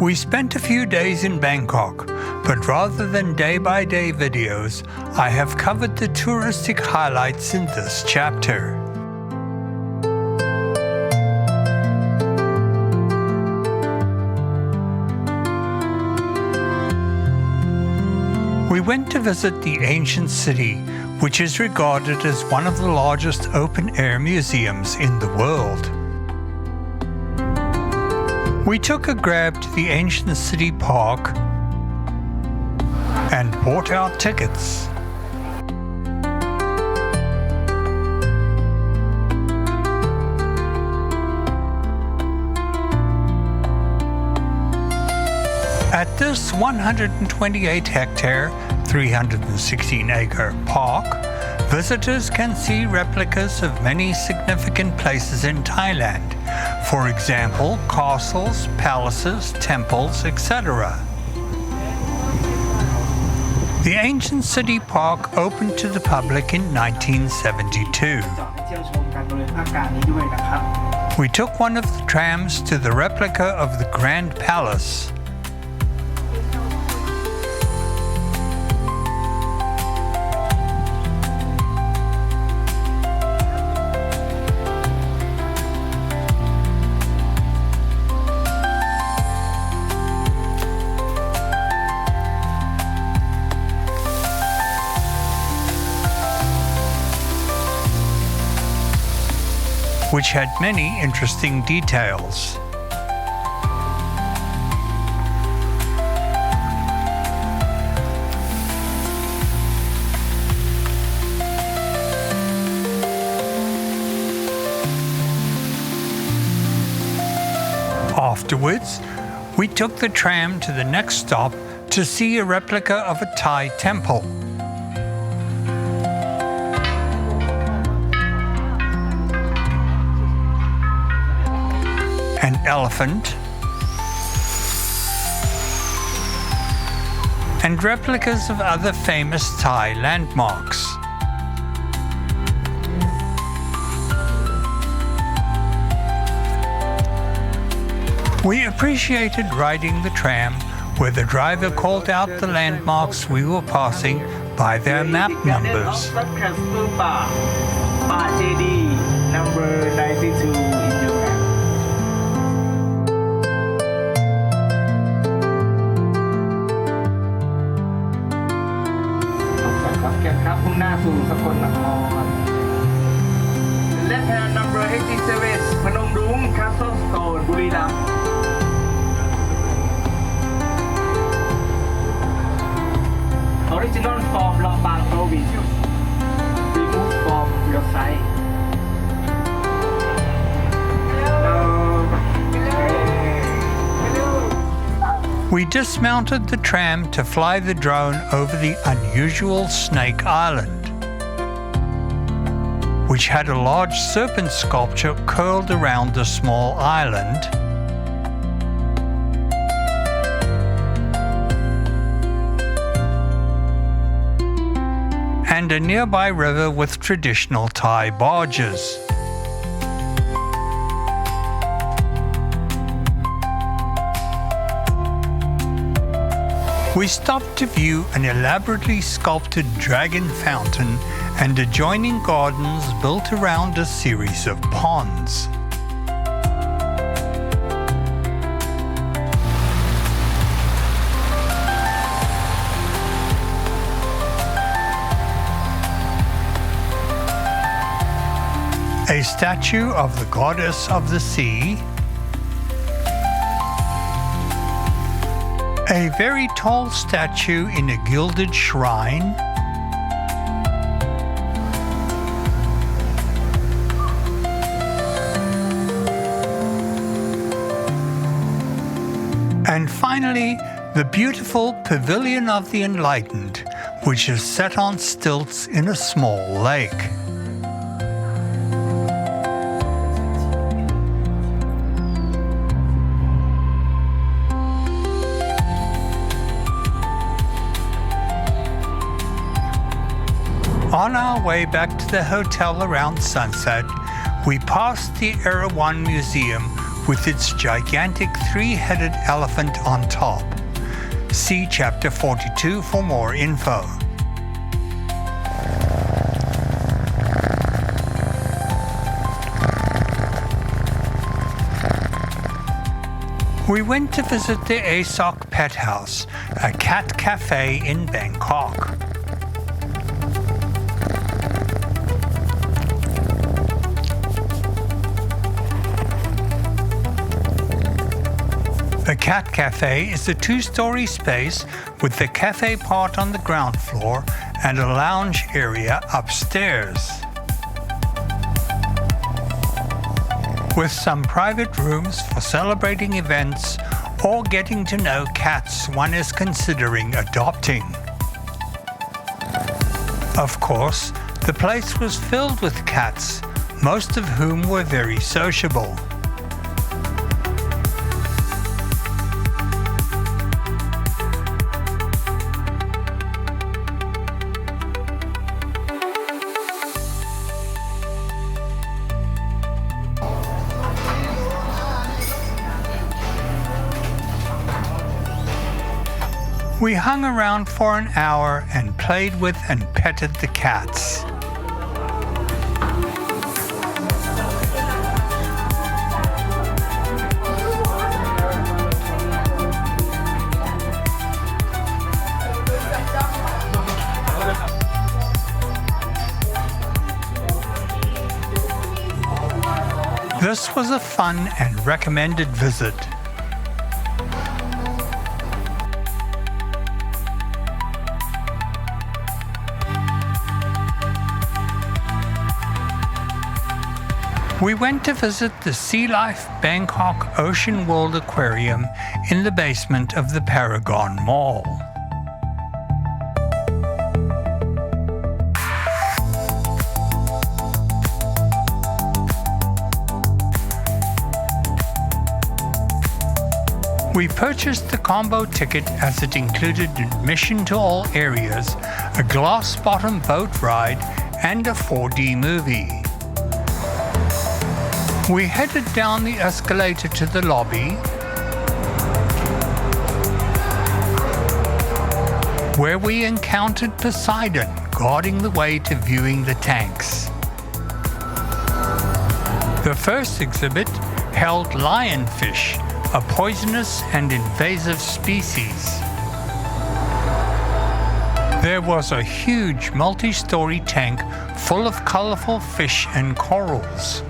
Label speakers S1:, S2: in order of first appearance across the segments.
S1: We spent a few days in Bangkok, but rather than day-by-day videos, I have covered the touristic highlights in this chapter. We went to visit the ancient city, which is regarded as one of the largest open-air museums in the world. We took a grab to the ancient city park and bought our tickets. At this 128 hectare, 316 acre park, visitors can see replicas of many significant places in Thailand. For example, castles, palaces, temples, etc. The ancient city park opened to the public in 1972. We took one of the trams to the replica of the Grand Palace. Which had many interesting details. Afterwards, we took the tram to the next stop to see a replica of a Thai temple. An elephant, and replicas of other famous Thai landmarks. We appreciated riding the tram, where the driver called out the landmarks we were passing by their map numbers.
S2: Number 92 in your map. ครับมุ่งหน้าสู่สกลนคร Left hand number 87 พนมรุ้ง Castle Stone บุรีรัมย์ Original from Lambang province removed from your site.
S1: We dismounted the tram to fly the drone over the unusual Snake Island, which had a large serpent sculpture curled around the small island, and a nearby river with traditional Thai barges. We stopped to view an elaborately sculpted dragon fountain and adjoining gardens built around a series of ponds. A statue of the goddess of the sea, a very tall statue in a gilded shrine, and finally, the beautiful Pavilion of the Enlightened, which is set on stilts in a small lake. On our way back to the hotel around sunset, we passed the Era 1 Museum, with its gigantic three-headed elephant on top. See Chapter 42 for more info. We went to visit the Asok Pet House, a cat cafe in Bangkok. The Cat Cafe is a two-story space with the cafe part on the ground floor and a lounge area upstairs, with some private rooms for celebrating events or getting to know cats one is considering adopting. Of course, the place was filled with cats, most of whom were very sociable. We hung around for an hour and played with and petted the cats. This was a fun and recommended visit. We went to visit the Sea Life Bangkok Ocean World Aquarium in the basement of the Paragon Mall. We purchased the combo ticket as it included admission to all areas, a glass-bottom boat ride, and a 4D movie. We headed down the escalator to the lobby, where we encountered Poseidon guarding the way to viewing the tanks. The first exhibit held lionfish, a poisonous and invasive species. There was a huge multi-story tank full of colorful fish and corals.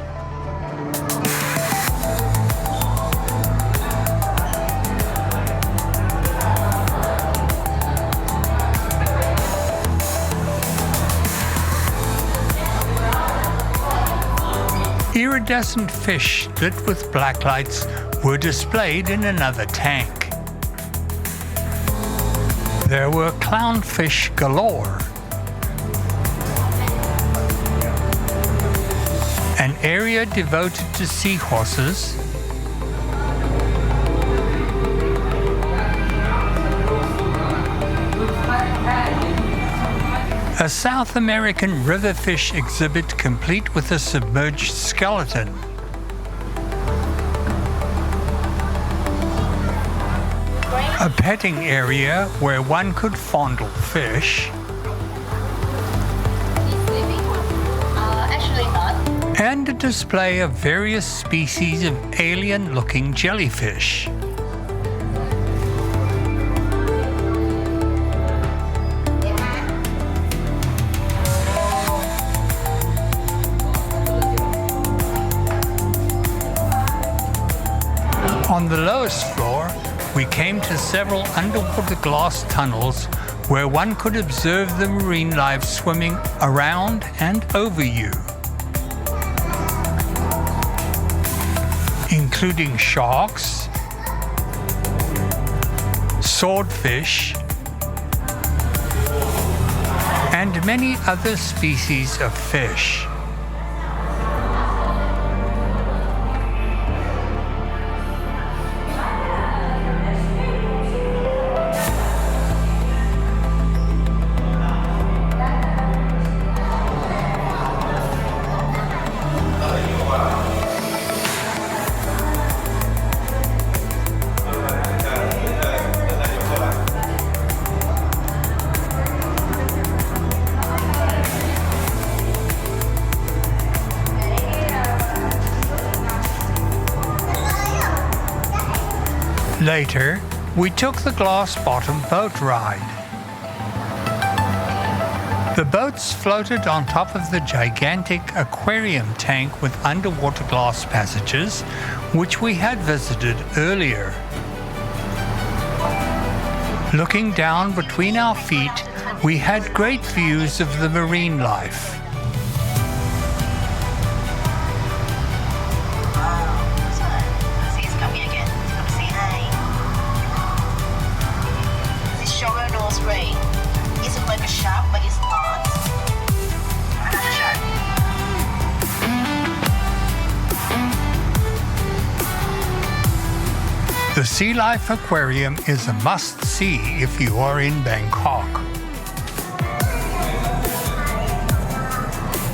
S1: Iridescent fish lit with black lights were displayed in another tank. There were clownfish galore, an area devoted to seahorses, a South American riverfish exhibit complete with a submerged skeleton, a petting area where one could fondle fish, and a display of various species of alien-looking jellyfish. On the lowest floor, we came to several underwater glass tunnels where one could observe the marine life swimming around and over you, including sharks, swordfish, and many other species of fish. Later, we took the glass-bottom boat ride. The boats floated on top of the gigantic aquarium tank with underwater glass passages, which we had visited earlier. Looking down between our feet, we had great views of the marine life.
S3: He's coming again. He's come to say hi. This shoulder nose ray isn't like a shark, but it's not. Another shark.
S1: The Sea Life Aquarium is a must-see if you are in Bangkok.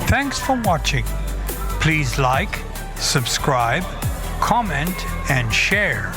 S1: Thanks for watching. Please like, subscribe, comment, and share.